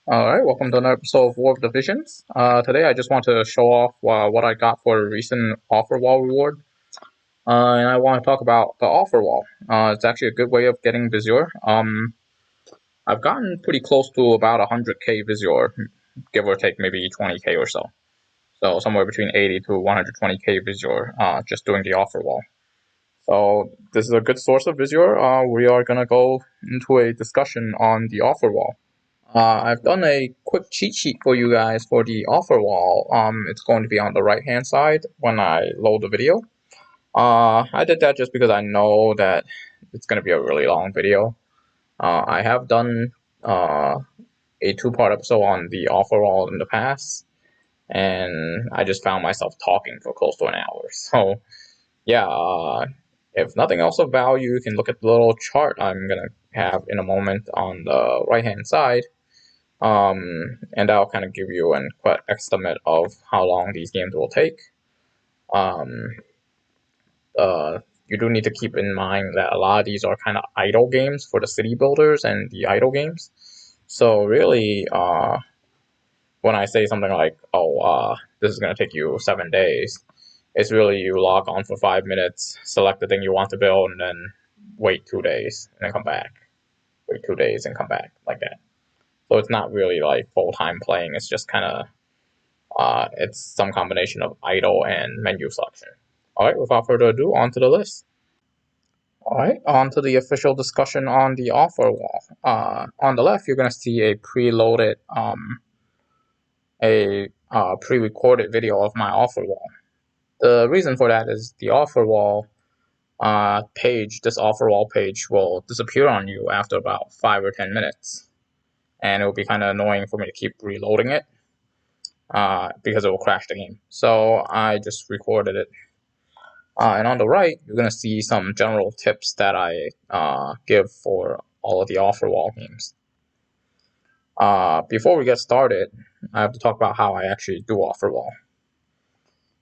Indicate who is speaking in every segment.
Speaker 1: Alright, welcome to another episode of War of Divisions. Today I just want to show off what I got for a recent offer wall reward. And I want to talk about the offer wall. It's actually a good way of getting visore. I've gotten pretty close to about 100k visore, give or take maybe 20k or so. So somewhere between 80 to 120k visore, just doing the offer wall. So this is a good source of visore. We are going to go into a discussion on the offer wall. I've done a quick cheat sheet for you guys for the offer wall. It's going to be on the right hand side when I load the video. I did that just because I know that it's going to be a really long video. I have done a two-part episode on the offer wall in the past, and I just found myself talking for close to an hour. So yeah, if nothing else of value, you can look at the little chart I'm going to have in a moment on the right hand side. And that'll kind of give you an estimate of how long these games will take. You do need to keep in mind that a lot of these are kind of idle games for the city builders and the idle games. So really, when I say something like, this is going to take you 7 days, it's really you log on for 5 minutes, select the thing you want to build, and then wait 2 days, and then come back. Wait 2 days and come back, like that. So it's not really like full-time playing, it's just kind of, it's some combination of idle and menu selection. Alright, without further ado, on to the list. Alright, on to the official discussion on the offer wall. On the left, you're going to see a preloaded, pre-recorded video of my offer wall. The reason for that is the offer wall page, this offer wall page will disappear on you after about 5 or 10 minutes. And it will be kind of annoying for me to keep reloading it. Because it will crash the game. So I just recorded it. And on the right, you're going to see some general tips that I give for all of the offer wall games. Before we get started, I have to talk about how I actually do offer wall.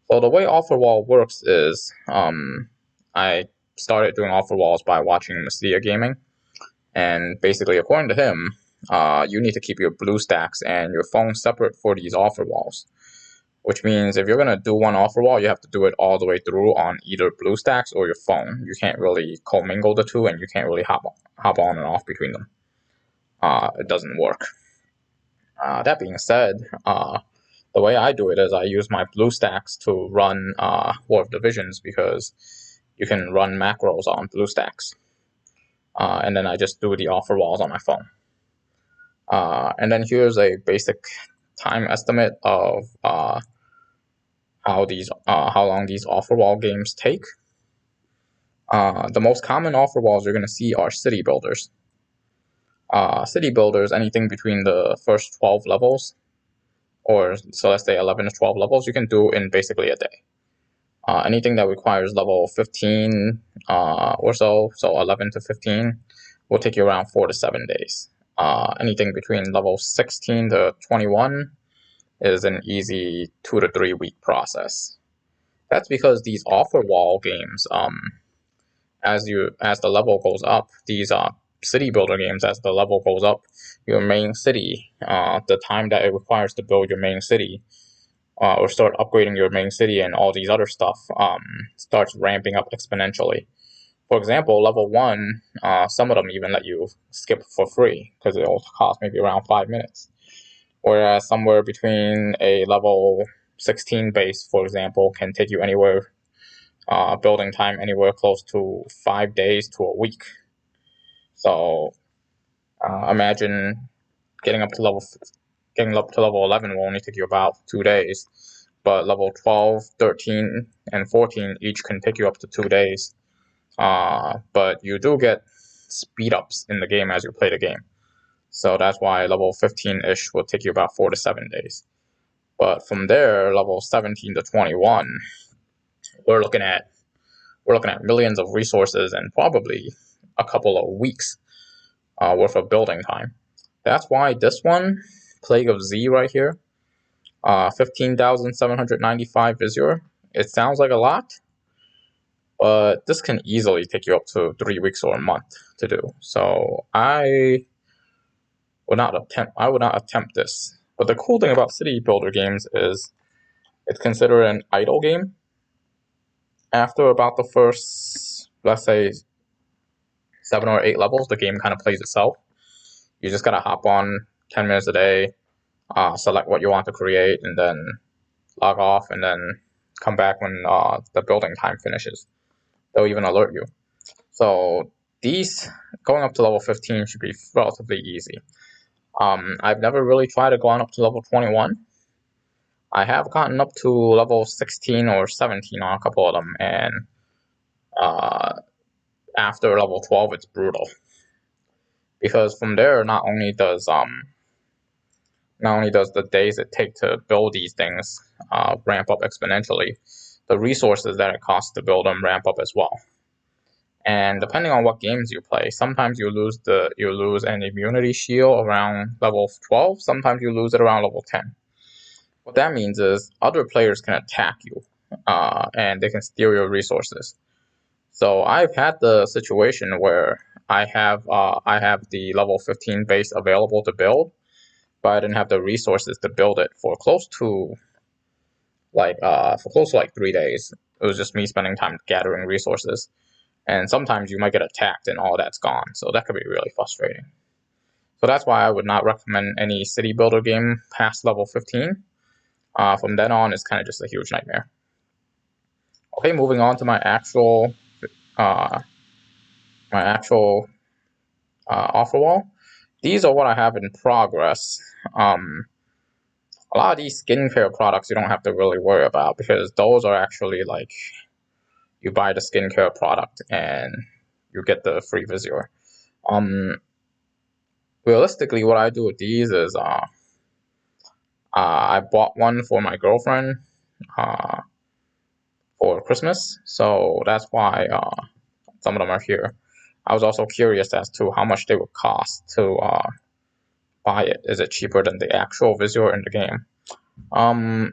Speaker 1: So the way offer wall works is I started doing offer walls by watching Messia Gaming. And basically, according to him, you need to keep your BlueStacks and your phone separate for these offer walls. Which means if you're going to do one offer wall, you have to do it all the way through on either BlueStacks or your phone. You can't really commingle the two, and you can't really hop on and off between them. It doesn't work. That being said, the way I do it is I use my BlueStacks to run War of Divisions because you can run macros on BlueStacks. And then I just do the offer walls on my phone. And then here's a basic time estimate of how long these offer wall games take. The most common offer walls you're going to see are city builders. City builders, anything between the first 12 levels, or so let's say 11 to 12 levels, you can do in basically a day. Anything that requires level 15 or so 11 to 15, will take you around 4 to 7 days. Anything between level 16 to 21 is an easy 2 to 3 week process. That's because these offer wall games, as the level goes up, these city builder games, as the level goes up, your main city, the time that it requires to build your main city, or start upgrading your main city and all these other stuff, starts ramping up exponentially. For example, level 1, some of them even let you skip for free because it will cost maybe around 5 minutes. Whereas somewhere between a level 16 base, for example, can take you anywhere, building time anywhere close to 5 days to a week. So imagine getting up to level 11 will only take you about 2 days, but level 12, 13, and 14 each can take you up to 2 days. But you do get speed ups in the game as you play the game. So that's why level 15-ish will take you about 4 to 7 days. But from there, level 17 to 21, we're looking at millions of resources and probably a couple of weeks worth of building time. That's why this one, Plague of Z right here, 15,795 visure. It sounds like a lot, but this can easily take you up to 3 weeks or a month to do. So I I would not attempt this. But the cool thing about city builder games is it's considered an idle game. After about the first, let's say, 7 or 8 levels, the game kind of plays itself. You just gotta hop on 10 minutes a day, select what you want to create, and then log off, and then come back when the building time finishes. They'll even alert you. So these going up to level 15 should be relatively easy. I've never really tried to go on up to level 21. I have gotten up to level 16 or 17 on a couple of them, and after level 12, it's brutal. Because from there, not only does the days it take to build these things ramp up exponentially, the resources that it costs to build them ramp up as well. And depending on what games you play, sometimes you lose an immunity shield around level 12. Sometimes you lose it around level 10. What that means is other players can attack you, and they can steal your resources. So I've had the situation where I have the level 15 base available to build, but I didn't have the resources to build it for close to like 3 days. It was just me spending time gathering resources. And sometimes you might get attacked and all that's gone, so that could be really frustrating. So that's why I would not recommend any city builder game past level 15. From then on, it's kind of just a huge nightmare. Okay, moving on to my actual offer wall. These are what I have in progress. A lot of these skincare products you don't have to really worry about, because those are actually like, you buy the skincare product and you get the free visore. Realistically, what I do with these is I bought one for my girlfriend for Christmas, so that's why some of them are here. I was also curious as to how much they would cost to buy it. Is it cheaper than the actual visore in the game? I'll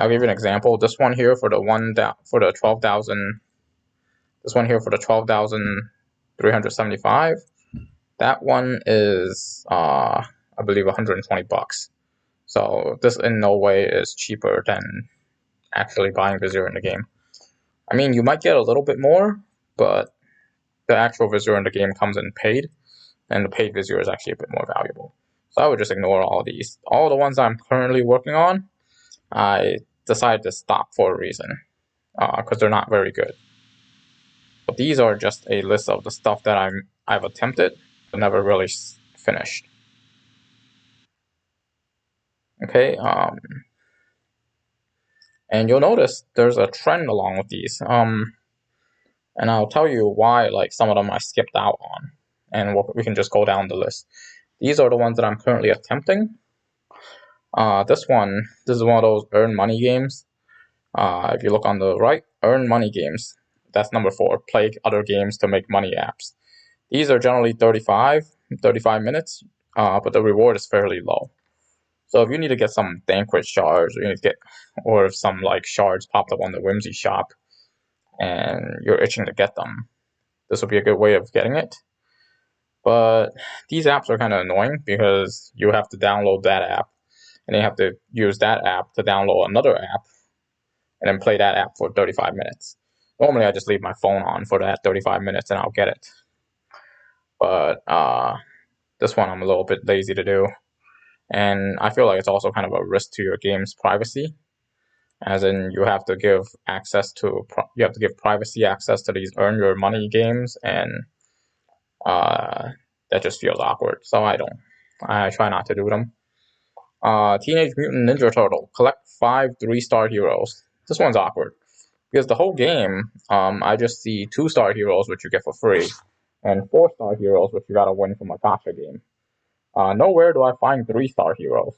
Speaker 1: give you an example. This one here for the 12,000. This one here for the 12,375. That one is I believe $120. So this in no way is cheaper than actually buying visore in the game. I mean, you might get a little bit more, but the actual visore in the game comes in paid, and the paid visore is actually a bit more valuable. So I would just ignore all these. All the ones I'm currently working on, I decided to stop for a reason, because they're not very good. But these are just a list of the stuff that I've attempted but never really finished. Okay, and you'll notice there's a trend along with these. And I'll tell you why, like, some of them I skipped out on, and we can just go down the list. These are the ones that I'm currently attempting. This is one of those earn money games. If you look on the right, earn money games. That's number 4. Play other games to make money apps. These are generally 35 minutes, but the reward is fairly low. So if you need to get some Banquet shards, or if some like shards popped up on the Whimsy shop, and you're itching to get them, this would be a good way of getting it. But these apps are kind of annoying, because you have to download that app, and then you have to use that app to download another app, and then play that app for 35 minutes. Normally, I just leave my phone on for that 35 minutes and I'll get it. But this one I'm a little bit lazy to do. And I feel like it's also kind of a risk to your game's privacy, as in you have to give privacy access to these earn your money games, and that just feels awkward. So I try not to do them. Teenage Mutant Ninja Turtle, collect 5 3-star heroes. This one's awkward, because the whole game, I just see 2-star heroes, which you get for free, and 4-star heroes, which you gotta win from a gacha game. Nowhere do I find 3-star heroes.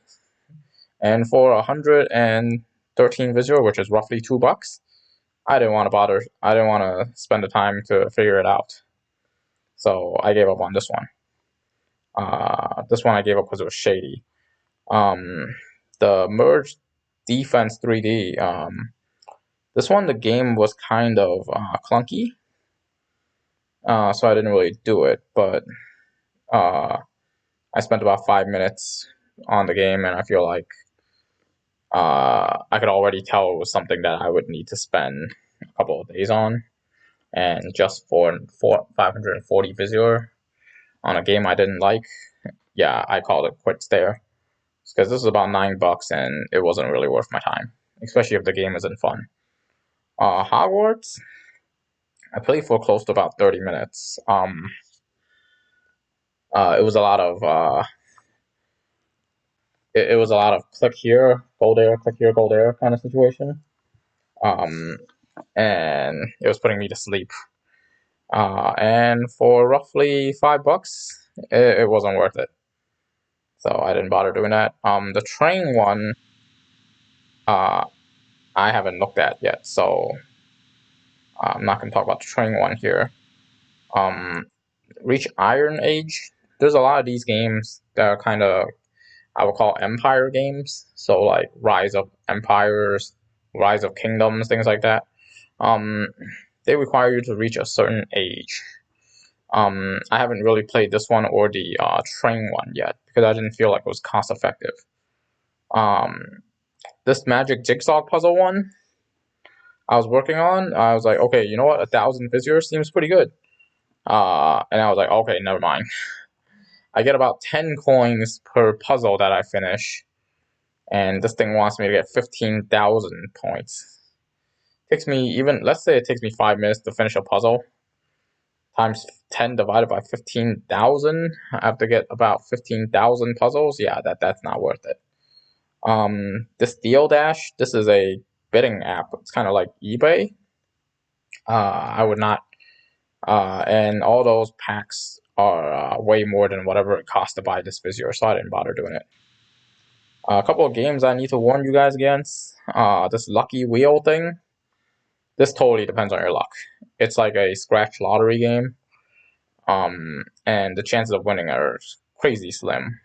Speaker 1: And for 113 visore, which is roughly $2, I didn't want to bother. I didn't want to spend the time to figure it out. So I gave up on this one. This one I gave up because it was shady. The Merge Defense 3D. This one, the game was kind of clunky, so I didn't really do it. But I spent about 5 minutes on the game, and I feel like I could already tell it was something that I would need to spend a couple of days on. And just for 540 visure on a game I didn't like, yeah, I called it quits there. Because this is about $9 and it wasn't really worth my time, especially if the game isn't fun. Hogwarts, I played for close to about 30 minutes. It was a lot of it was a lot of click here, go there, click here, go there kind of situation. And it was putting me to sleep. And for roughly $5, it wasn't worth it. So I didn't bother doing that. The train one, I haven't looked at yet, so I'm not going to talk about the train one here. Reach Iron Age. There's a lot of these games that are kind of, I would call empire games. So like Rise of Empires, Rise of Kingdoms, things like that. They require you to reach a certain age. I haven't really played this one or the train one yet because I didn't feel like it was cost effective. This magic jigsaw puzzle one I was working on, I was like, okay, you know what? 1,000 visitors seems pretty good. And I was like, okay, never mind. I get about 10 coins per puzzle that I finish, and this thing wants me to get 15,000 points. Takes me let's say it takes me 5 minutes to finish a puzzle. Times 10 divided by 15,000, I have to get about 15,000 puzzles. Yeah, that's not worth it. This Deal Dash, this is a bidding app. It's kind of like eBay. I would not, and all those packs are way more than whatever it costs to buy this visor, so I didn't bother doing it. A couple of games I need to warn you guys against. This Lucky Wheel thing. This totally depends on your luck. It's like a scratch lottery game. And the chances of winning are crazy slim.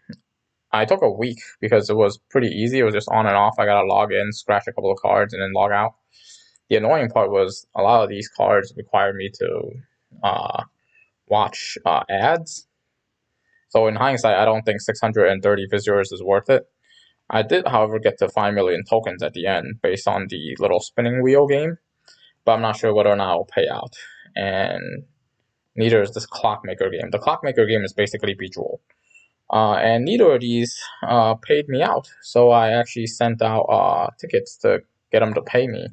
Speaker 1: I took a week because it was pretty easy. It was just on and off. I gotta log in, scratch a couple of cards, and then log out. The annoying part was a lot of these cards required me to watch ads. So in hindsight, I don't think 630 visitors is worth it. I did, however, get to 5 million tokens at the end based on the little spinning wheel game, but I'm not sure whether or not it'll pay out. And neither is this Clockmaker game. The Clockmaker game is basically Bejeweled. And neither of these paid me out, so I actually sent out tickets to get them to pay me.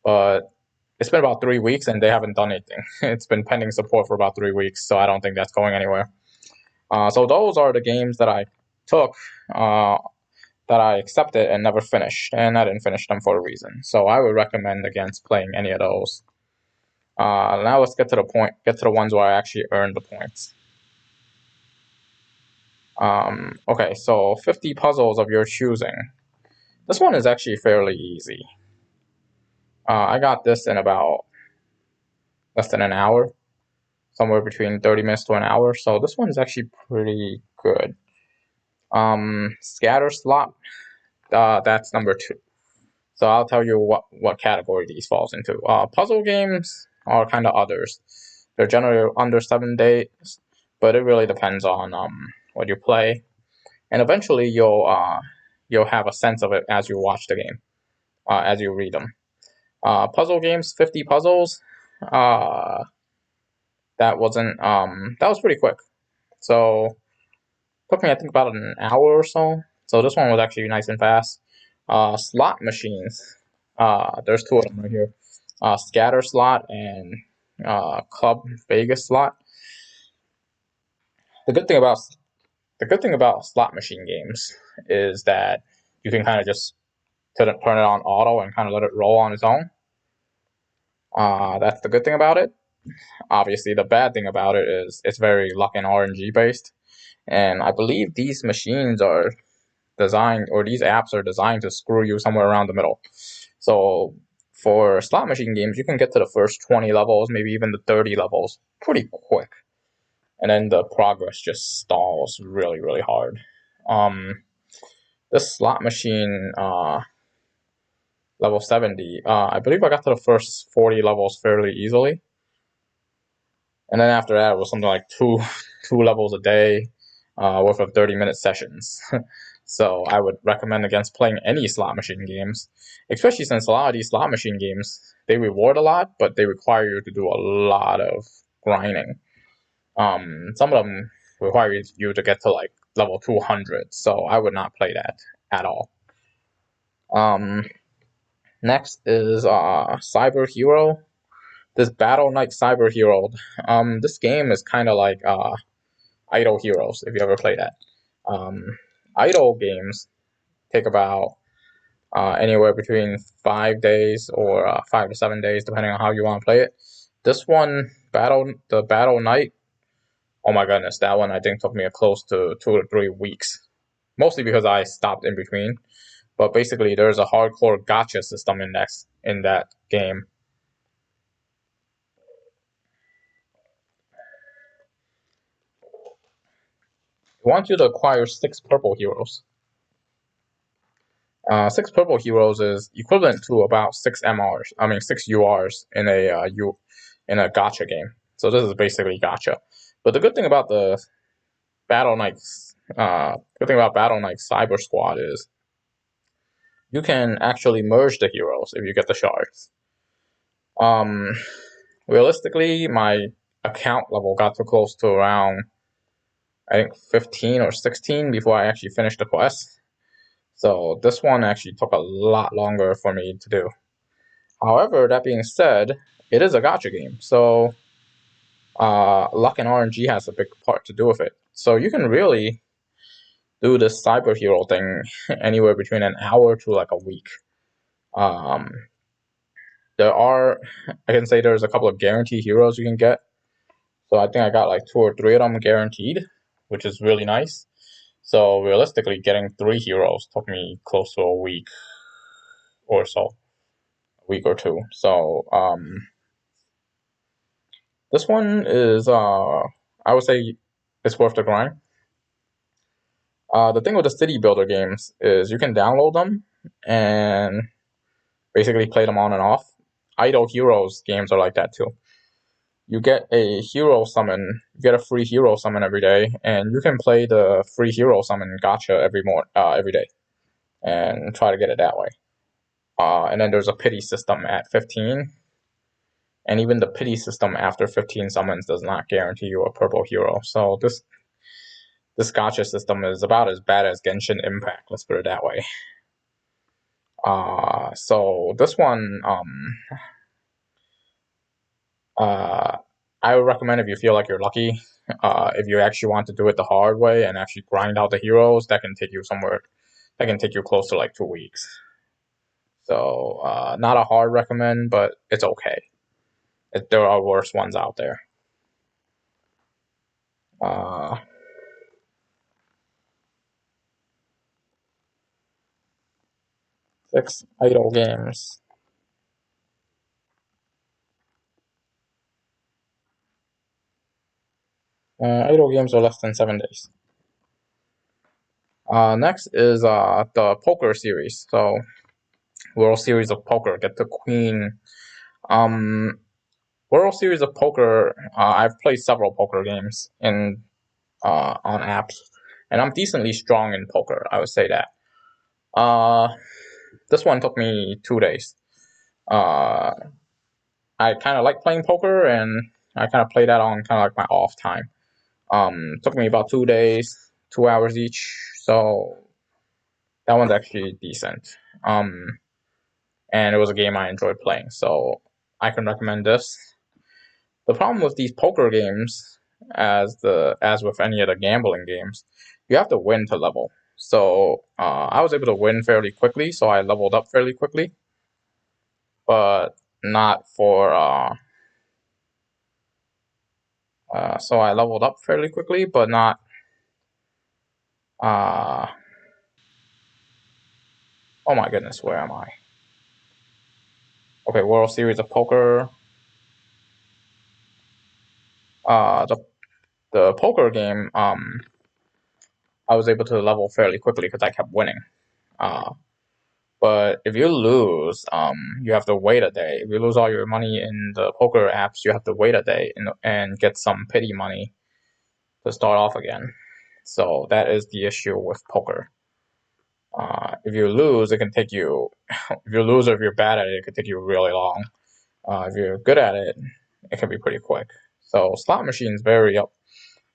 Speaker 1: But it's been about 3 weeks and they haven't done anything. It's been pending support for about 3 weeks, so I don't think that's going anywhere. So those are the games that I took, that I accepted and never finished, and I didn't finish them for a reason. So I would recommend against playing any of those. Now let's get to the ones where I actually earned the points. Okay, so 50 puzzles of your choosing. This one is actually fairly easy. I got this in about less than an hour, somewhere between 30 minutes to an hour, so this one's actually pretty good. Scatter slot, that's number 2. So I'll tell you what category these falls into. Puzzle games are kind of others. They're generally under 7 days, but it really depends on what you play, and eventually you'll have a sense of it as you watch the game, as you read them. Puzzle games, 50 puzzles. That was pretty quick. So took me, I think, about an hour or so. So this one was actually nice and fast. Slot machines. There's 2 of them right here. Scatter slot and Club Vegas slot. The good thing about slot machine games is that you can kind of just turn it on auto and kind of let it roll on its own. That's the good thing about it. Obviously, the bad thing about it is it's very luck and RNG based. And I believe these machines are designed, or these apps are designed to screw you somewhere around the middle. So for slot machine games, you can get to the first 20 levels, maybe even the 30 levels pretty quick. And then the progress just stalls really, really hard. This slot machine, level 70, I believe I got to the first 40 levels fairly easily. And then after that, it was something like two levels a day. worth of 30-minute sessions. So I would recommend against playing any slot machine games, especially since a lot of these slot machine games, they reward a lot, but they require you to do a lot of grinding. Some of them require you to get to like level 200, so I would not play that at all. Next is Cyber Hero. This Battle Knight Cyber Hero. This game is kind of like Idle Heroes, if you ever play that. Idle games take about anywhere between 5 days or 5 to 7 days, depending on how you want to play it. This one, the Battle Knight, oh my goodness, that one I think took me close to 2 to 3 weeks. Mostly because I stopped in between. But basically, there's a hardcore gacha system in that game. It wants you to acquire 6 purple heroes. 6 purple heroes is equivalent to about 6 MRs. I mean 6 URs in a gacha game. So this is basically gacha. But the good thing about the Battle Knights, Cyber Squad is you can actually merge the heroes if you get the shards. Realistically, my account level got too close to around, I think 15 or 16 before I actually finished the quest. So this one actually took a lot longer for me to do. However, that being said, it is a gacha game, so luck and RNG has a big part to do with it. So you can really do this cyber hero thing anywhere between an hour to like a week. I can say there's a couple of guaranteed heroes you can get. So I think I got like 2 or 3 of them guaranteed, which is really nice. So realistically, getting 3 heroes took me close to a week or so, a week or 2. So this one is I would say it's worth the grind. The thing with the city builder games is you can download them and basically play them on and off. Idle Heroes games are like that too. You get a hero summon, you get a free hero summon every day, and you can play the free hero summon gacha every day, and try to get it that way. And then there's a pity system at 15, and even the pity system after 15 summons does not guarantee you a purple hero. So this gacha system is about as bad as Genshin Impact, let's put it that way. So this one, I would recommend if you feel like you're lucky, if you actually want to do it the hard way and actually grind out the heroes, that can take you close to like 2 weeks. So, not a hard recommend, but it's okay. There are worse ones out there. 6 idle games. Idle games are less than 7 days. Next is the poker series. So, World Series of Poker, get the Queen. World Series of Poker, I've played several poker games on apps, and I'm decently strong in poker, I would say that. This one took me 2 days. I kind of like playing poker, and I kind of play that on kind of like my off time. Took me about 2 days, 2 hours each, so that one's actually decent. And it was a game I enjoyed playing, so I can recommend this. The problem with these poker games, as with any of the gambling games, you have to win to level. So I was able to win fairly quickly, so I leveled up fairly quickly, but not for. So I leveled up fairly quickly, but not. Oh my goodness, where am I? Okay, World Series of Poker. The poker game, I was able to level fairly quickly because I kept winning. But if you lose, you have to wait a day. If you lose all your money in the poker apps, you have to wait a day and get some pity money to start off again. So that is the issue with poker. If you lose, it can take you. If you lose or if you're bad at it, it can take you really long. If you're good at it, it can be pretty quick. So slot machines vary up.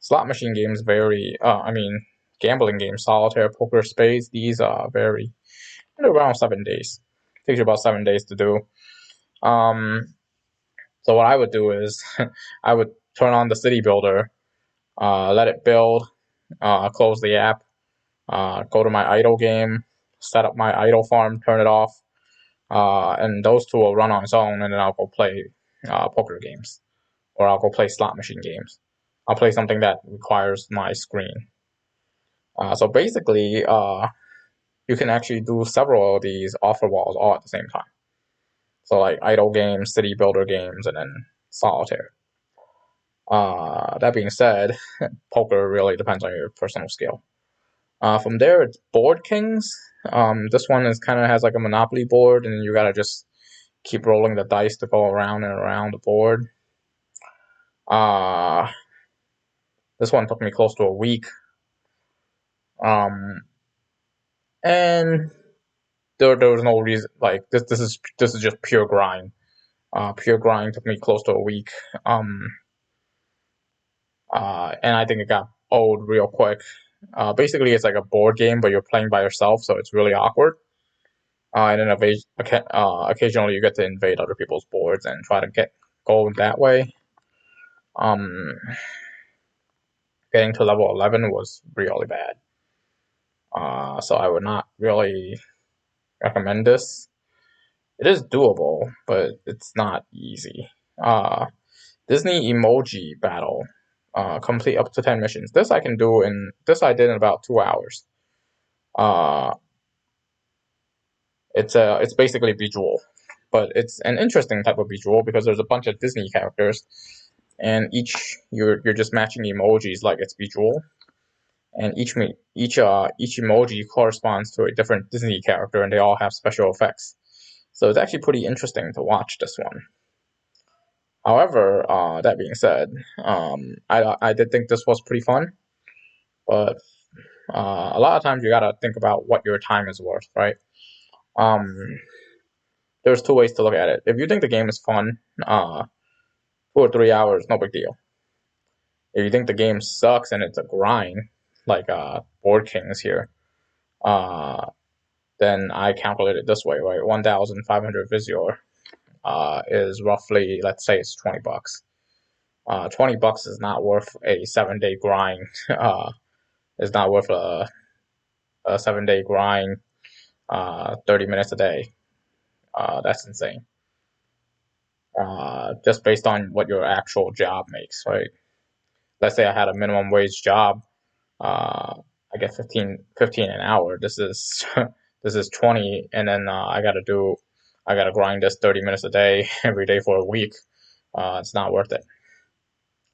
Speaker 1: Slot machine games vary. Gambling games, solitaire, poker, spades. These vary around 7 days. It takes you about 7 days to do. So what I would do is I would turn on the city builder, let it build, close the app, go to my idle game, set up my idle farm, turn it off, and those two will run on its own, and then I'll go play poker games, or I'll go play slot machine games. I'll play something that requires my screen. So basically, you can actually do several of these offer walls all at the same time. So like idle games, city builder games, and then solitaire. That being said, poker really depends on your personal skill. From there, it's board kings. This one is kind of has like a monopoly board, and you gotta just keep rolling the dice to go around and around the board. This one took me close to a week. And there was no reason, like this is just pure grind. Pure grind took me close to a week. And I think it got old real quick. Basically, it's like a board game, but you're playing by yourself, so it's really awkward. And then occasionally you get to invade other people's boards and try to get gold that way. Getting to level 11 was really bad. So I would not really recommend this. It is doable, but it's not easy. Disney emoji battle. Complete up to 10 missions. This I can do I did in about 2 hours. It's basically Bejewel, but it's an interesting type of Bejewel because there's a bunch of Disney characters, and you're just matching emojis like it's Bejewel, and each emoji corresponds to a different Disney character, and they all have special effects. So it's actually pretty interesting to watch this one. However, that being said, I did think this was pretty fun, but a lot of times you gotta think about what your time is worth, right? There's two ways to look at it. If you think the game is fun, 2 or 3 hours, no big deal. If you think the game sucks and it's a grind, like Board Kings here, then I calculate it this way, right? 1,500 visore is roughly, let's say it's $20. $20 is not worth a 7-day grind. It's not worth a 7-day grind, 30 minutes a day. That's insane. Just based on what your actual job makes, right? Let's say I had a minimum wage job. I get 15 an hour. This is this is 20, and then I gotta grind this 30 minutes a day every day for a week. It's not worth it.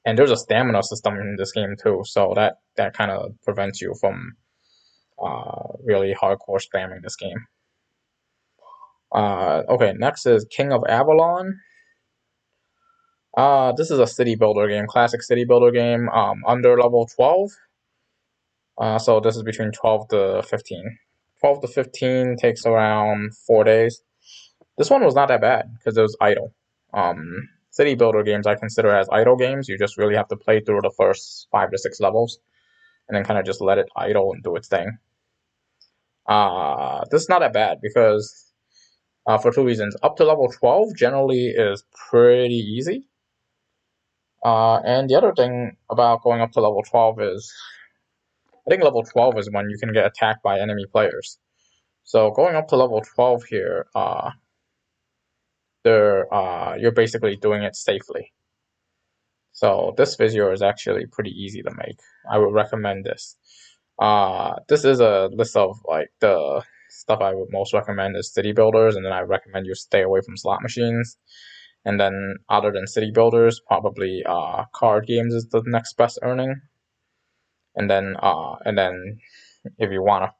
Speaker 1: And there's a stamina system in this game too, so that kind of prevents you from really hardcore spamming this game. Okay, next is King of Avalon. This is a city builder game, classic city builder game, under level 12. So this is between 12 to 15. 12 to 15 takes around 4 days. This one was not that bad because it was idle. City builder games I consider as idle games. You just really have to play through the first 5 to 6 levels and then kind of just let it idle and do its thing. This is not that bad because for 2 reasons. Up to level 12 generally is pretty easy. And the other thing about going up to level 12 is, I think level 12 is when you can get attacked by enemy players. So going up to level 12 here, you're basically doing it safely. So this visor is actually pretty easy to make. I would recommend this. This is a list of like the stuff I would most recommend is city builders, and then I recommend you stay away from slot machines. And then other than city builders, probably card games is the next best earning. And then if you wanna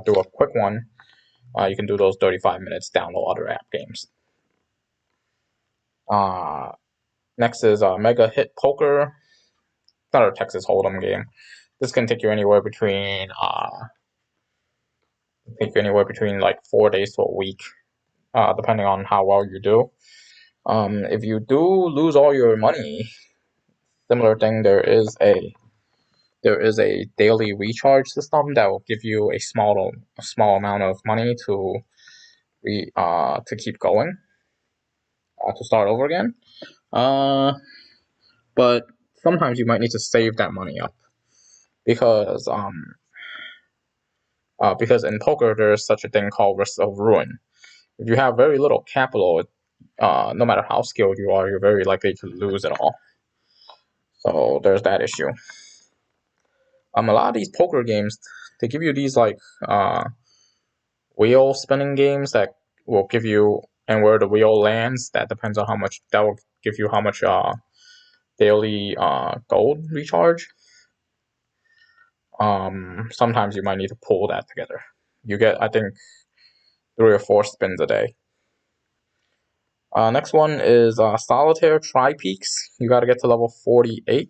Speaker 1: do a quick one, you can do those 35 minutes, download other app games. Next is Mega Hit Poker. It's not a Texas Hold'em game. This can take you anywhere between like 4 days to a week, depending on how well you do. If you do lose all your money, similar thing, there is a daily recharge system that will give you a small amount of money to keep going, to start over again. But sometimes you might need to save that money up because in poker there's such a thing called risk of ruin. If you have very little capital, no matter how skilled you are, you're very likely to lose it all. So there's that issue. A lot of these poker games, they give you these like wheel spinning games that will give you, and where the wheel lands, that depends on how much, that will give you how much daily gold recharge. Sometimes you might need to pull that together. You get, I think, 3 or 4 spins a day. Next one is Solitaire Tri-Peaks. You got to get to level 48.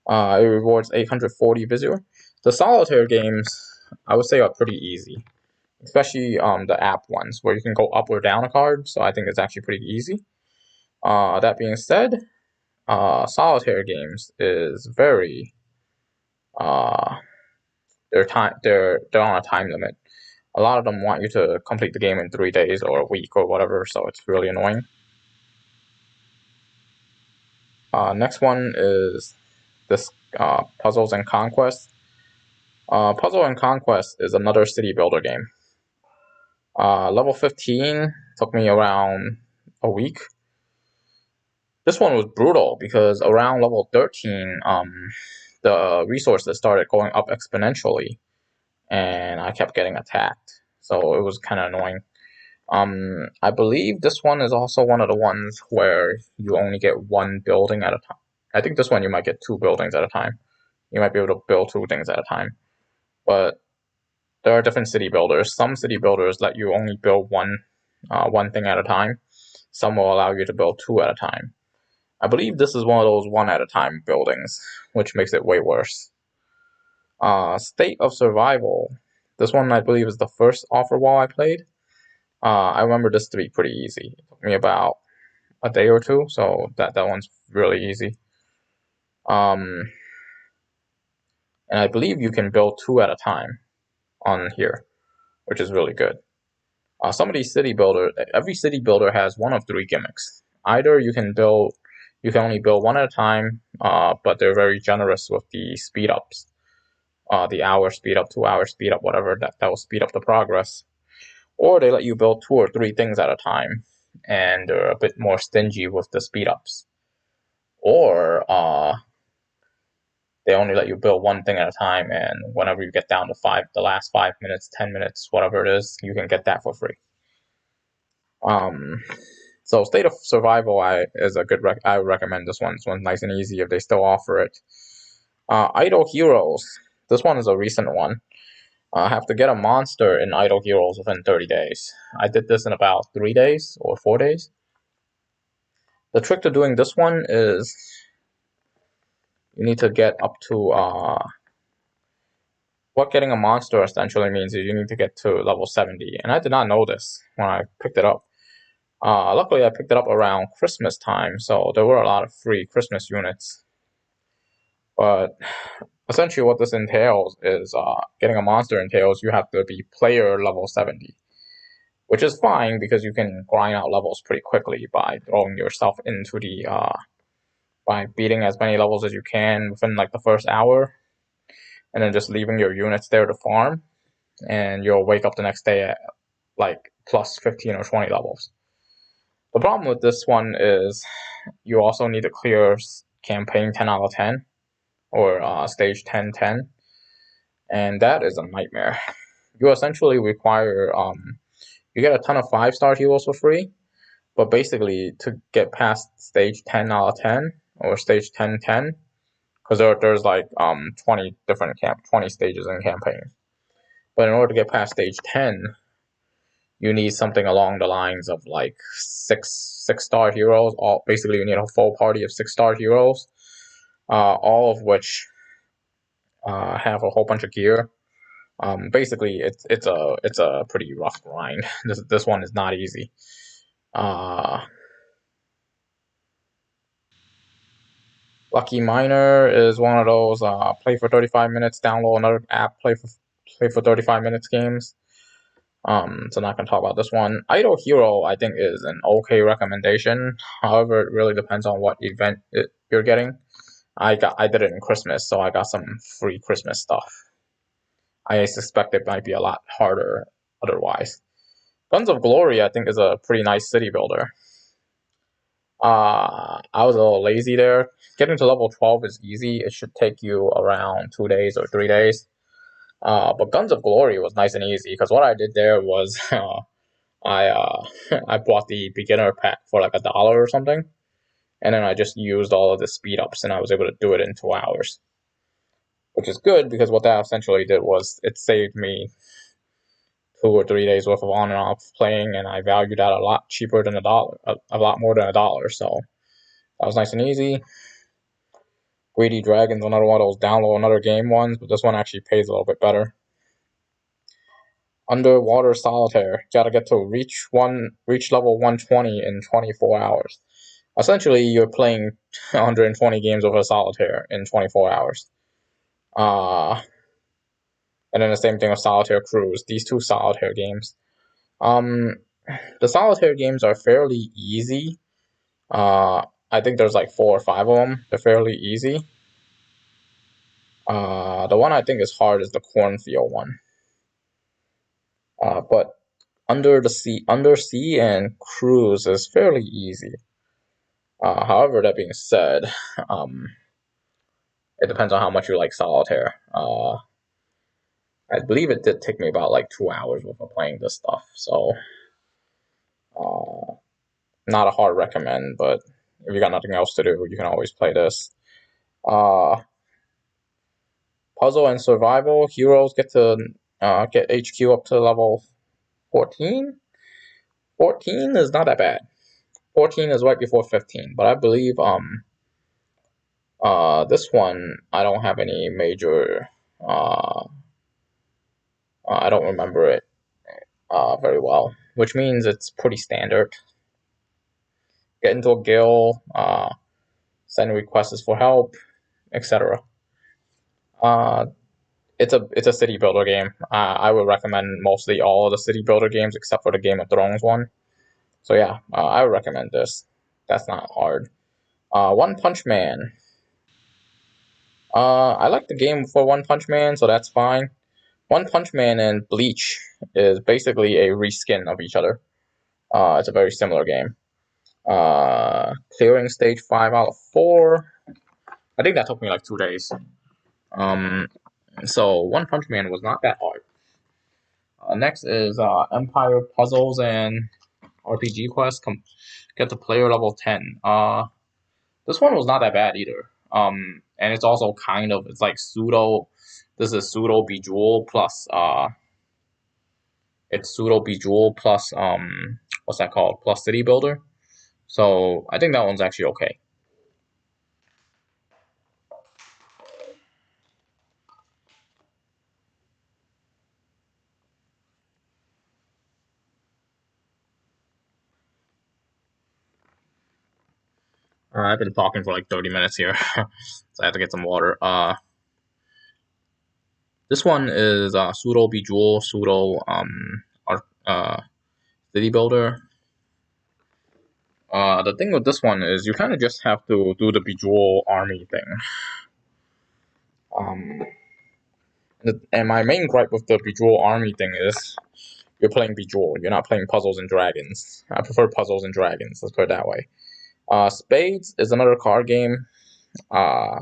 Speaker 1: It rewards 840 visore. The solitaire games, I would say, are pretty easy, especially the app ones where you can go up or down a card. So I think it's actually pretty easy. That being said, solitaire games is very they're on a time limit. A lot of them want you to complete the game in 3 days or a week or whatever, so it's really annoying. Next one is this Puzzles and Conquest. Puzzle and Conquest is another city builder game. Level 15 took me around a week. This one was brutal because around level 13, the resources started going up exponentially, and I kept getting attacked. So it was kind of annoying. I believe this one is also one of the ones where you only get 1 building at a time. I think this one you might get 2 buildings at a time. You might be able to build 2 things at a time. But there are different city builders. Some city builders let you only build one thing at a time. Some will allow you to build 2 at a time. I believe this is one of those 1 at a time buildings, which makes it way worse. State of Survival. This one, I believe, is the first offerwall I played. I remember this to be pretty easy. It took me about a day or 2, so that one's really easy. And I believe you can build 2 at a time on here, which is really good. Some of these city builders, every city builder has one of 3 gimmicks. Either you can only build 1 at a time, but they're very generous with the speed ups. The hour speed up, 2 hour speed up, whatever, that will speed up the progress. Or they let you build 2 or 3 things at a time, and they're a bit more stingy with the speed ups. Or they only let you build 1 thing at a time, and whenever you get down to the last 5 minutes, 10 minutes, whatever it is, you can get that for free. So State of Survival is a good I would recommend this one. This one's nice and easy if they still offer it. Idle Heroes. This one is a recent one. I have to get a monster in Idle Heroes within 30 days. I did this in about 3 days or 4 days. The trick to doing this one is you need to get up to what getting a monster essentially means is you need to get to level 70. And I did not know this when I picked it up. Luckily, I picked it up around Christmas time, so there were a lot of free Christmas units. But essentially what this entails is getting a monster entails you have to be player level 70. Which is fine because you can grind out levels pretty quickly by throwing yourself into the by beating as many levels as you can within like the first hour, and then just leaving your units there to farm, and you'll wake up the next day at like plus 15 or 20 levels. The problem with this one is you also need to clear campaign 10 out of 10 or stage 10-10, and that is a nightmare. You essentially require you get a ton of 5-star heroes for free, but basically to get past stage 10 out of 10 or stage 10-10, because there's like 20 stages in campaign. But in order to get past stage 10, you need something along the lines of like 6-star heroes. Basically, you need a full party of 6-star heroes, all of which have a whole bunch of gear. Basically, it's a pretty rough grind. This one is not easy. Lucky Miner is one of those play for 35 minutes, download another app, play for 35 minutes games. So not gonna talk about this one. Idle Hero, I think, is an okay recommendation. However, it really depends on what event you're getting. I did it in Christmas, so I got some free Christmas stuff. I suspect it might be a lot harder otherwise. Guns of Glory, I think, is a pretty nice city builder. I was a little lazy there. Getting to level 12 is easy. It should take you around 2 days or 3 days. But Guns of Glory was nice and easy, because what I did there was I bought the beginner pack for like $1 or something, and then I just used all of the speed ups, and I was able to do it in 2 hours, which is good, because what that essentially did was it saved me 2 or 3 days worth of on and off playing, and I valued that a lot cheaper than $1, a lot more than $1. So that was nice and easy. Greedy Dragon's another one of those download another game ones, but this one actually pays a little bit better. Underwater Solitaire, gotta get to reach level 120 in 24 hours. Essentially, you're playing 120 games of a Solitaire in 24 hours. And then the same thing with Solitaire Cruise. These two Solitaire games. The Solitaire games are fairly easy. I think there's like 4 or 5 of them. They're fairly easy. The one I think is hard is the Cornfield one. But Undersea and Cruise is fairly easy. However, that being said, it depends on how much you like Solitaire. I believe it did take me about like 2 hours worth of playing this stuff, so not a hard recommend, but if you got nothing else to do, you can always play this. Puzzle and Survival, heroes get to get HQ up to level 14? 14 is not that bad. 14 is right before 15, but I believe this one I don't have any major I don't remember it very well, which means it's pretty standard. Get into a guild, send requests for help, etc. It's a city builder game. I would recommend mostly all of the city builder games except for the Game of Thrones one. So yeah, I would recommend this. That's not hard. One Punch Man. I like the game for One Punch Man, so that's fine. One Punch Man and Bleach is basically a reskin of each other. It's a very similar game. Clearing stage 5 out of 4. I think that took me like 2 days. So One Punch Man was not that hard. Next is Empire Puzzles and RPG Quest. Get to player level 10. This one was not that bad either. And it's also it's like pseudo. This is pseudo Bejeweled plus it's pseudo Bejeweled plus what's that called? Plus City Builder. So I think that one's actually okay. I've been talking for like 30 minutes here, so I have to get some water. This one is pseudo Bejeweled, pseudo City Builder. The thing with this one is you kind of just have to do the Bejeweled army thing. And my main gripe with the Bejeweled army thing is you're playing Bejeweled. You're not playing Puzzles and Dragons. I prefer Puzzles and Dragons. Let's put it that way. Spades is another card game. I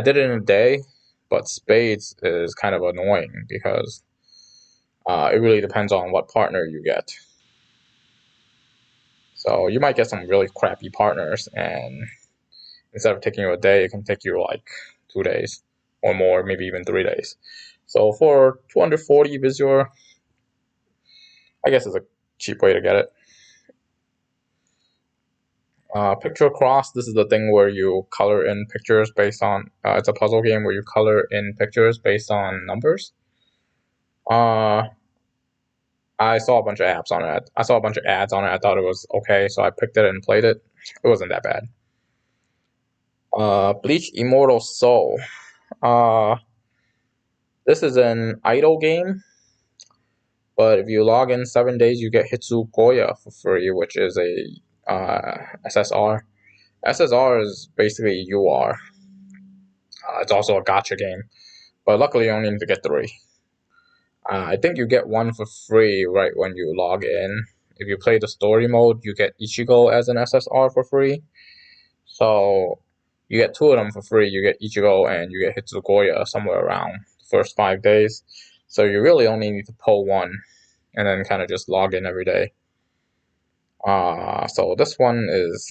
Speaker 1: did it in a day, but Spades is kind of annoying because it really depends on what partner you get. So you might get some really crappy partners, and instead of taking you a day, it can take you like 2 days or more, maybe even 3 days. So for 240 visore, I guess it's a cheap way to get it. Picture Cross, this is the thing where you color in pictures based on, it's a puzzle game where you color in pictures based on numbers. I saw a bunch of apps on it. I saw a bunch of ads on it. I thought it was okay, so I picked it and played it. It wasn't that bad. Bleach Immortal Soul. This is an idle game, but if you log in 7 days, you get Hitsugoya for free, which is a SSR. SSR is basically UR. It's also a gacha game, but luckily you only need to get 3. I think you get 1 for free right when you log in. If you play the story mode, you get Ichigo as an SSR for free. So you get 2 of them for free. You get Ichigo and you get Hitsugoya somewhere around the first 5 days. So you really only need to pull 1 and then kind of just log in every day. So this one is,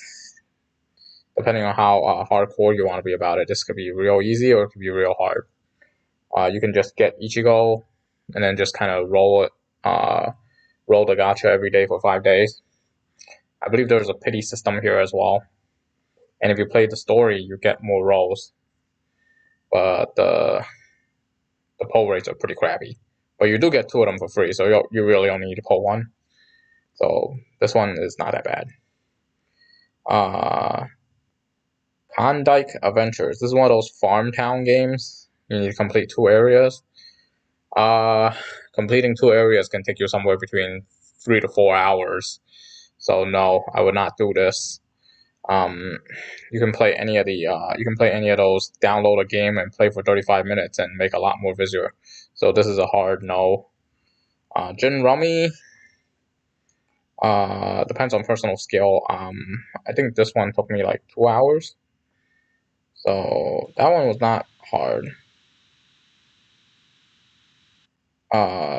Speaker 1: depending on how hardcore you want to be about it, this could be real easy or it could be real hard. You can just get Ichigo and then just kind of roll the gacha every day for 5 days. I believe there's a pity system here as well. And if you play the story, you get more rolls. But the pull rates are pretty crappy. But you do get 2 of them for free, so you really only need to pull 1. So this one is not that bad. Klondike Adventures. This is one of those farm town games. You need to complete 2 areas. Completing 2 areas can take you somewhere between 3 to 4 hours. So no, I would not do this. You can play any of those. Download a game and play for 35 minutes and make a lot more visor. So this is a hard no. Gin Rummy. Depends on personal skill. I think this one took me like 2 hours. So that one was not hard.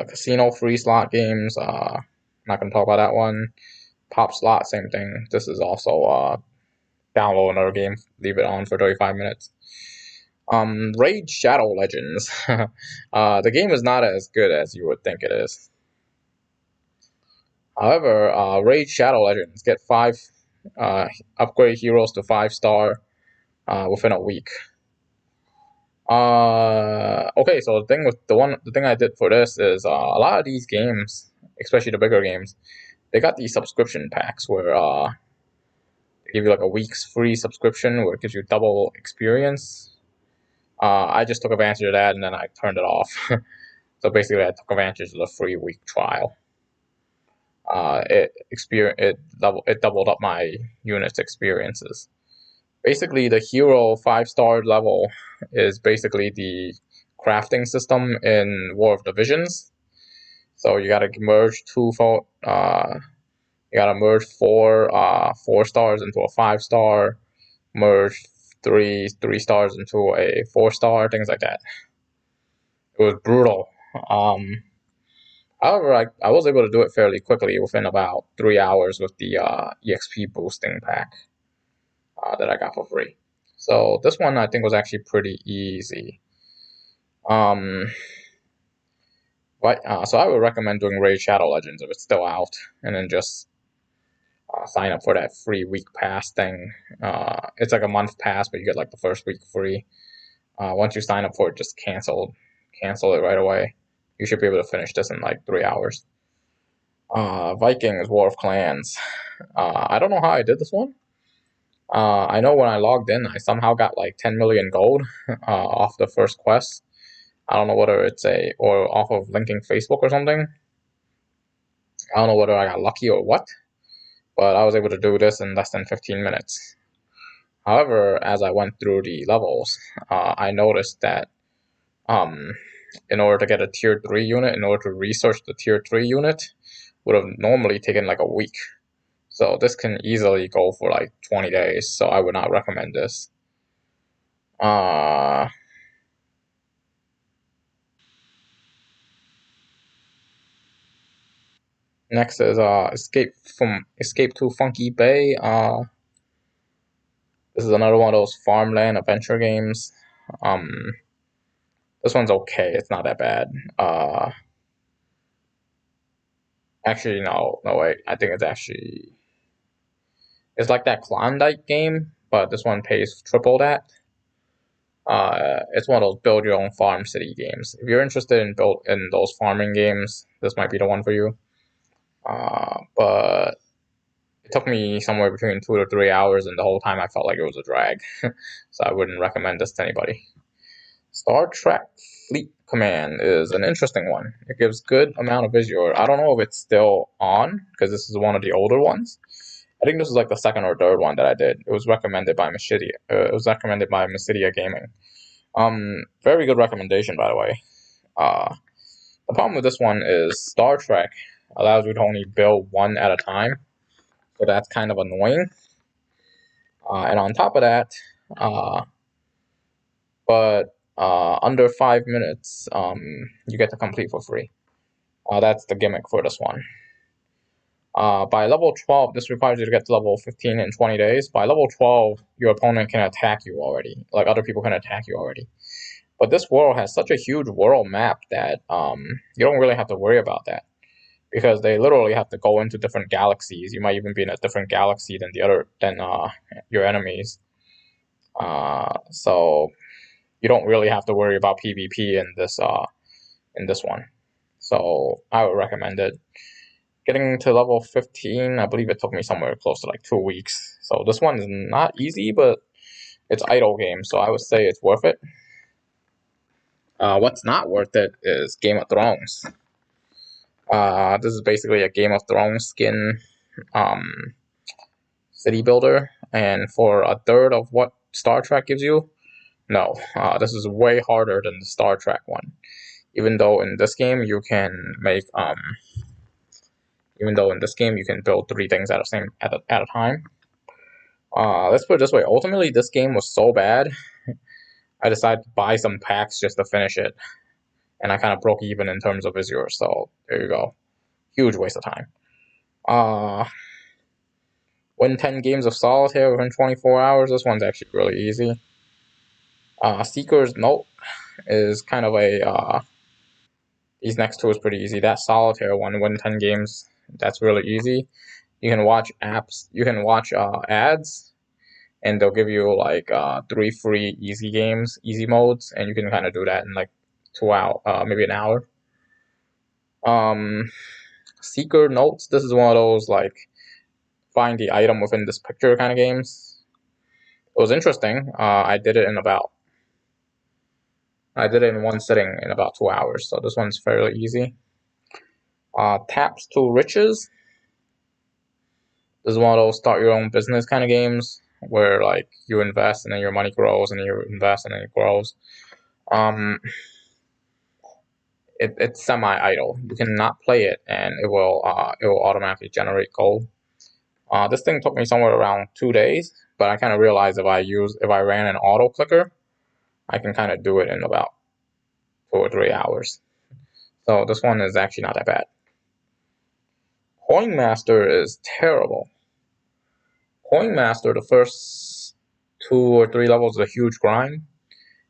Speaker 1: Casino free slot games. Not gonna talk about that one. Pop slot, same thing. This is also download another game, leave it on for 35 minutes. Raid Shadow Legends. The game is not as good as you would think it is. However, Raid Shadow Legends get 5 upgrade heroes to 5-star within a week. Okay, so the thing I did for this is a lot of these games, especially the bigger games, they got these subscription packs where they give you like a week's free subscription where it gives you double experience. I just took advantage of that and then I turned it off. So basically, I took advantage of the free week trial. It doubled up my unit's experiences. Basically, the hero 5-star level is basically the crafting system in War of Divisions. So you gotta merge you gotta merge 4 stars into a 5-star, merge 3 stars into a 4-star, things like that. It was brutal. However, I was able to do it fairly quickly within about 3 hours with the EXP boosting pack that I got for free. So this one I think was actually pretty easy. So I would recommend doing Raid Shadow Legends if it's still out, and then just sign up for that free week pass thing. It's like a month pass, but you get like the first week free. Once you sign up for it, just cancel it right away. You should be able to finish this in like 3 hours. Vikings War of Clans. I don't know how I did this one. I know when I logged in, I somehow got like 10 million gold off the first quest. I don't know whether or off of linking Facebook or something. I don't know whether I got lucky or what, but I was able to do this in less than 15 minutes. However, as I went through the levels, I noticed that in order to get a tier 3 unit, in order to research the tier 3 unit, would have normally taken like a week. So this can easily go for like 20 days, so I would not recommend this. Next is Escape to Funky Bay. This is another one of those farmland adventure games. This one's okay. It's not that bad. Actually, no, wait. I think it's actually. It's like that Klondike game, but this one pays triple that. It's one of those build your own farm city games. If you're interested in those farming games, this might be the one for you. But it took me somewhere between 2 to 3 hours, and the whole time I felt like it was a drag. So I wouldn't recommend this to anybody. Star Trek Fleet Command is an interesting one. It gives good amount of visure. I don't know if it's still on, because this is one of the older ones. I think this is like the second or third one that I did. It was recommended by Masidia Gaming. Very good recommendation, by the way. The problem with this one is Star Trek allows you to only build one at a time, so that's kind of annoying. And on top of that, under 5 minutes, you get to complete for free. That's the gimmick for this one. By level 12, this requires you to get to level 15 in 20 days. By level 12, your opponent can attack you already. Like, other people can attack you already. But this world has such a huge world map that you don't really have to worry about that, because they literally have to go into different galaxies. You might even be in a different galaxy than your enemies. So you don't really have to worry about PvP in this one. So I would recommend it. Getting to level 15, I believe it took me somewhere close to like 2 weeks. So this one is not easy, but it's idle game, so I would say it's worth it. What's not worth it is Game of Thrones. This is basically a Game of Thrones skin city builder, and for a third of what Star Trek gives you, no, this is way harder than the Star Trek one. Even though in this game you can build 3 things at a time. Let's put it this way. Ultimately, this game was so bad, I decided to buy some packs just to finish it, and I kind of broke even in terms of visure. So there you go. Huge waste of time. Win 10 games of Solitaire within 24 hours. This one's actually really easy. Seeker's Note is kind of these next two is pretty easy. That Solitaire one, win 10 games, that's really easy. You can watch ads, and they'll give you like 3 free easy modes, and you can kind of do that in like 2 hours, maybe an hour. Seeker Notes, this is one of those like find the item within this picture kind of games. It was interesting. I did it in one sitting in about 2 hours, so this one's fairly easy. Taps to Riches. This is one of those start your own business kind of games where like you invest and then your money grows, and you invest and then it grows. It's semi-idle. You cannot play it, and it will automatically generate gold. This thing took me somewhere around 2 days, but I kind of realized if I ran an auto clicker, I can kind of do it in about 2 or 3 hours. So this one is actually not that bad. Coinmaster is terrible. Coinmaster, the first 2 or 3 levels is a huge grind,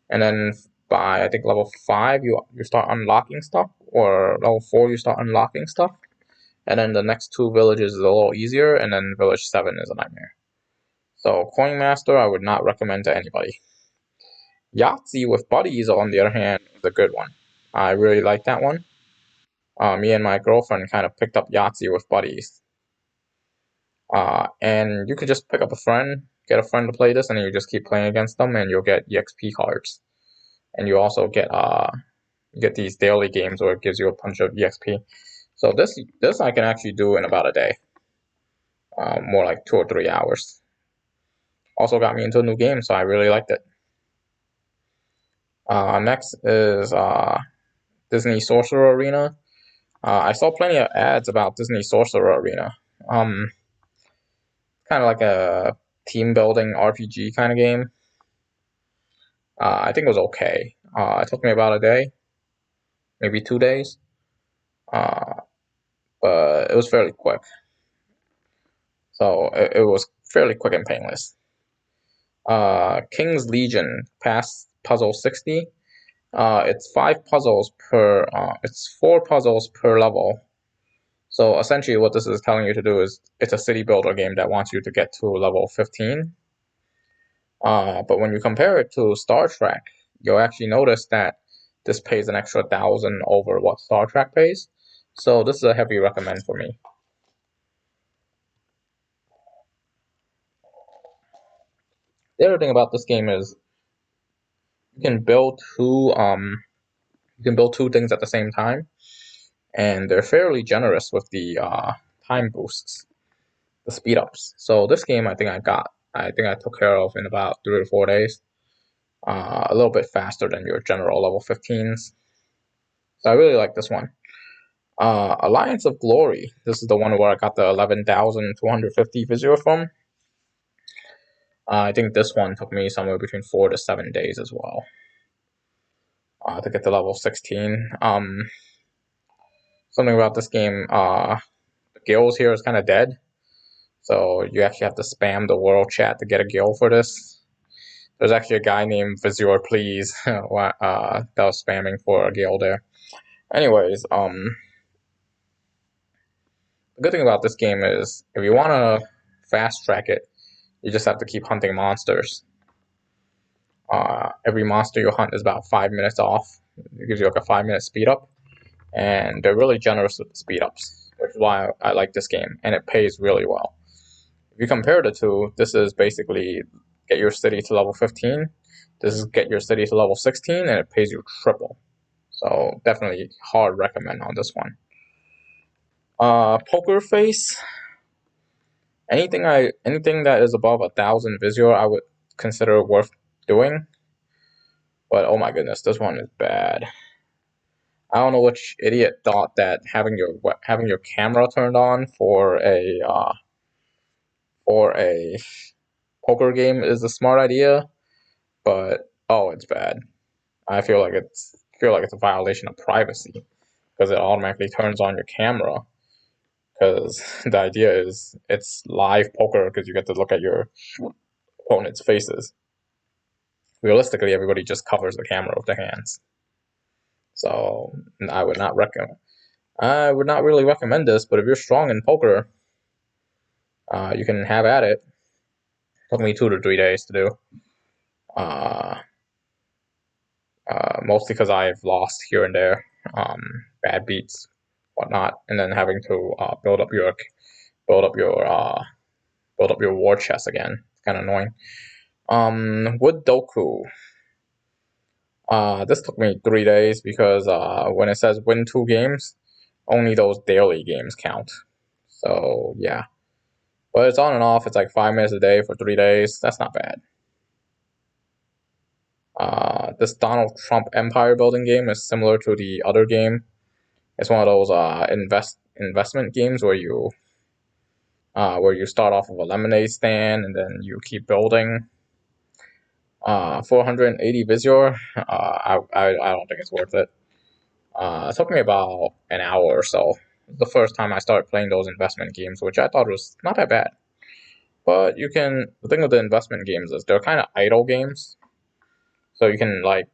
Speaker 1: and then by I think level 5 you start unlocking stuff, or level 4 you start unlocking stuff, and then the next 2 villages is a little easier, and then village 7 is a nightmare. So Coinmaster I would not recommend to anybody. Yahtzee with Buddies, on the other hand, is a good one. I really like that one. Me and my girlfriend kind of picked up Yahtzee with Buddies. And you could just pick up get a friend to play this, and then you just keep playing against them, and you'll get EXP cards. And you also get these daily games where it gives you a bunch of EXP. So this I can actually do in about a day. More like 2 or 3 hours. Also got me into a new game, so I really liked it. Next is Disney Sorcerer Arena. I saw plenty of ads about Disney Sorcerer Arena. Kind of like a team building RPG kind of game. I think it was okay. It took me about a day, maybe 2 days, but it was fairly quick. So it was fairly quick and painless. King's Legion past puzzle 60. It's 4 puzzles per level. So essentially what this is telling you to do is it's a city builder game that wants you to get to level 15. But when you compare it to Star Trek, you'll actually notice that this pays an extra 1,000 over what Star Trek pays. So this is a heavy recommend for me. The other thing about this game is you can build two things at the same time, and they're fairly generous with the time boosts, the speed ups. So this game I think I took care of in about 3 to 4 days. A little bit faster than your general level 15s. So I really like this one. Alliance of Glory. This is the one where I got the 11,250 visure from. I think this one took me somewhere between 4 to 7 days as well. To get to level 16. Something about this game, the guilds here is kind of dead. So you actually have to spam the world chat to get a guild for this. There's actually a guy named Visore Please that was spamming for a guild there. Anyways, the good thing about this game is if you want to fast track it, you just have to keep hunting monsters. Every monster you hunt is about 5 minutes off. It gives you like a 5-minute speed up, and they're really generous with the speed ups, which is why I like this game, and it pays really well. If you compare the two, this is basically get your city to level 15. This is get your city to level 16, and it pays you triple. So definitely hard recommend on this one. Poker Face. Anything that is above 1,000 visure, I would consider worth doing. But oh my goodness, this one is bad. I don't know which idiot thought that having your camera turned on for a poker game is a smart idea, but oh, it's bad. I feel like it's a violation of privacy because it automatically turns on your camera. Because the idea is it's live poker because you get to look at your opponent's faces. Realistically, everybody just covers the camera with their hands. So I would not really recommend this. But if you're strong in poker, you can have at it. Took me 2 to 3 days to do. Mostly because I've lost here and there, bad beats, whatnot, and then having to build up your war chest again. It's kind of annoying. Wood Doku. This took me 3 days because when it says win 2 games, only those daily games count. So yeah, but it's on and off. It's like 5 minutes a day for 3 days. That's not bad. This Donald Trump empire building game is similar to the other game. It's one of those investment games where you start off with a lemonade stand and then you keep building. 480 visure. I don't think it's worth it. It took me about an hour or so. The first time I started playing those investment games, which I thought was not that bad. But the thing with the investment games is they're kind of idle games. So you can like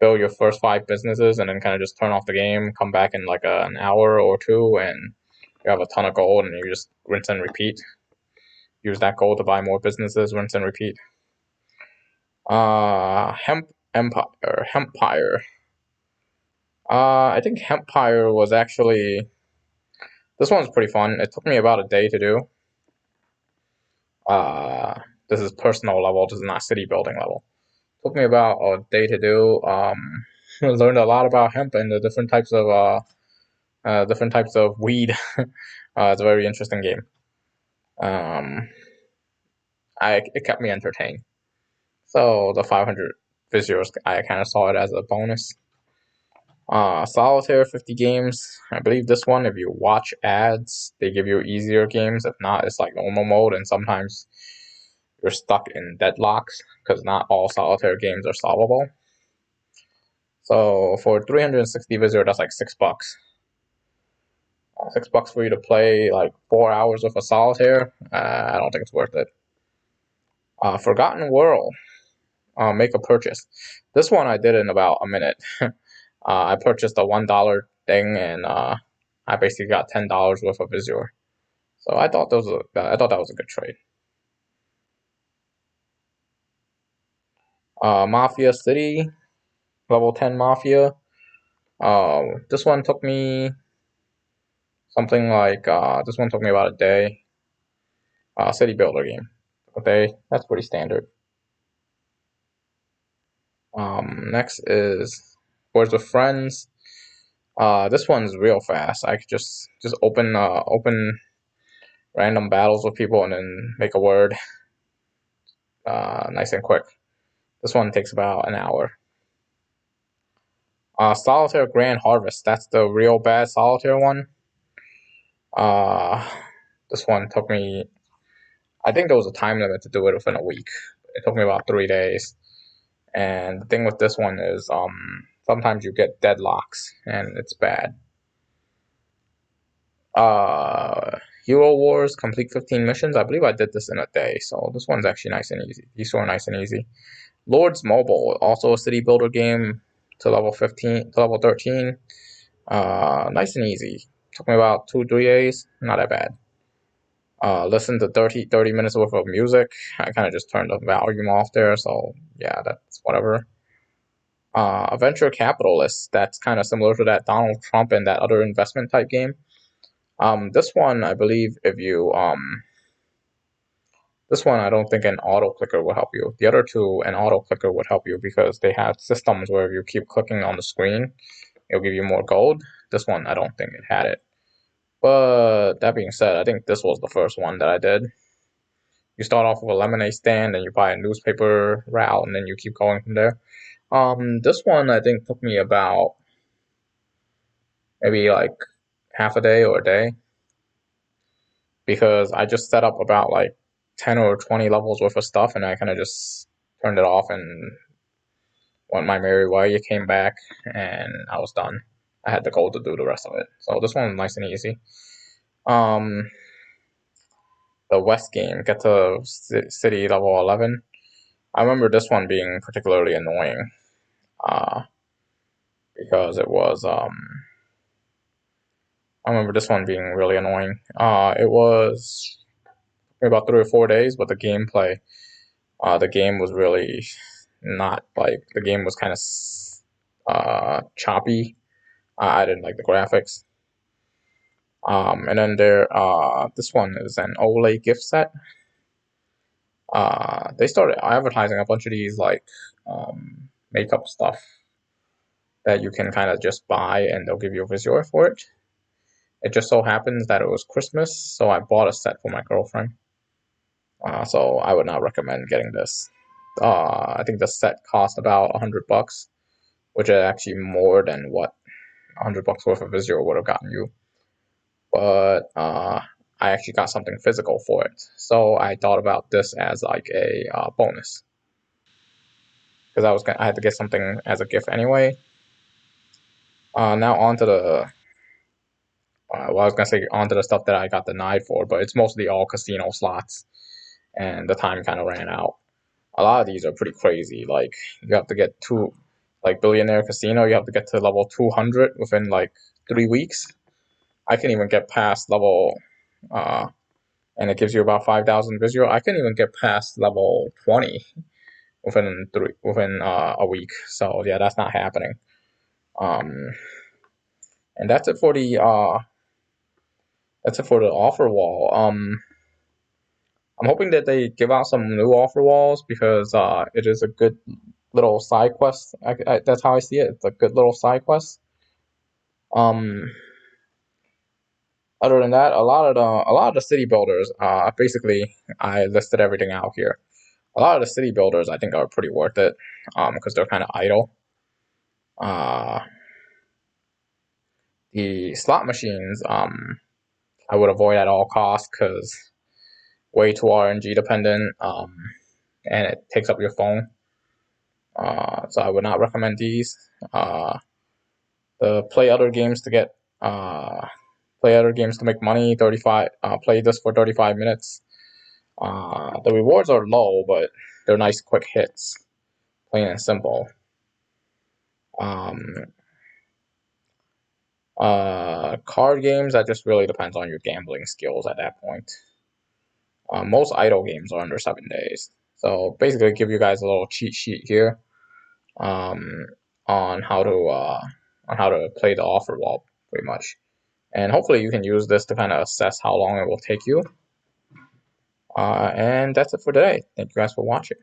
Speaker 1: build your first 5 businesses and then kind of just turn off the game, come back in like an hour or two, and you have a ton of gold, and you just rinse and repeat. Use that gold to buy more businesses, rinse and repeat. Hempire. I think Hempire was actually... This one's pretty fun. It took me about a day to do. This is personal level. This is not city building level. Took me about a day to do. Learned a lot about hemp and the different types of weed. It's a very interesting game. It kept me entertained. So the 500 visitors, I kind of saw it as a bonus. Solitaire 50 games. I believe this one, if you watch ads, they give you easier games. If not, it's like normal mode, and sometimes you're stuck in deadlocks because not all solitaire games are solvable. So for 360 visitor, that's like $6. $6 for you to play like 4 hours of a solitaire. I don't think it's worth it. Forgotten World. Make a purchase. This one I did in about a minute. I purchased a $1 thing, and I basically got $10 worth of visore. So I thought that was a good trade. Mafia City, level 10 Mafia. This one took me something like this one took me about a day. City builder game. Okay, that's pretty standard. Next is Words with Friends. This one's real fast. I could just open random battles with people and then make a word. Nice and quick. This one takes about an hour. Solitaire Grand Harvest. That's the real bad Solitaire one. This one took me. I think there was a time limit to do it within a week. It took me about 3 days. And the thing with this one is, sometimes you get deadlocks, and it's bad. Hero Wars, complete 15 missions. I believe I did this in a day, so this one's actually nice and easy. These are nice and easy. Lords Mobile, also a city builder game to level 15, to level 13. Nice and easy. Took me about 2-3 days. Not that bad. Listen to 30 minutes worth of music. I kind of just turned the volume off there, so yeah, that's whatever. Venture Capitalist, that's kind of similar to that Donald Trump and that other investment type game. This one, I believe, if you this one, I don't think an auto clicker will help you. The other two, an auto clicker would help you because they have systems where if you keep clicking on the screen, it'll give you more gold. This one, I don't think it had it. But that being said, I think this was the first one that I did. You start off with a lemonade stand, and you buy a newspaper route, and then you keep going from there. This one I think took me about maybe like half a day or a day because I just set up about like 10 or 20 levels worth of stuff, and I kind of just turned it off and went my merry way. It came back, and I was done. I had the goal to do the rest of it. So this one was nice and easy. The West game, get to city level 11. I remember this one being particularly annoying because it was. I remember this one being really annoying. It was about 3 or 4 days, but the gameplay, the game was really not like the game was kind of choppy. I didn't like the graphics. And then this one is an Olay gift set. They started advertising a bunch of these like makeup stuff that you can kind of just buy, and they'll give you a visor for it. It just so happens that it was Christmas, so I bought a set for my girlfriend. So I would not recommend getting this. I think the set cost about $100, which is actually more than what $100 worth of visor would have gotten you. But I actually got something physical for it, so I thought about this as like a bonus because I had to get something as a gift anyway. Now on to the well, I was gonna say onto the stuff that I got denied for, but it's mostly all casino slots, and the time kind of ran out. A lot of these are pretty crazy. Like you have to get like Billionaire Casino, you have to get to level 200 within like 3 weeks. I can even get past level, and it gives you about 5,000 visual. I can even get past level 20 within a week. So yeah, that's not happening. And that's it for the offer wall. I'm hoping that they give out some new offer walls because it is a good little side quest. That's how I see it. It's a good little side quest. Other than that, a lot of the city builders, basically, I listed everything out here. A lot of the city builders, I think, are pretty worth it, because they're kind of idle. The slot machines, I would avoid at all costs because way too RNG dependent, and it takes up your phone. So I would not recommend these. Play other games to get play other games to make money. 35. Play this for 35 minutes. The rewards are low, but they're nice, quick hits. Plain and simple. Card games, that just really depends on your gambling skills at that point. Most idle games are under 7 days. So basically, give you guys a little cheat sheet here on how to play the offer wall, pretty much. And hopefully you can use this to kind of assess how long it will take you. And that's it for today. Thank you guys for watching.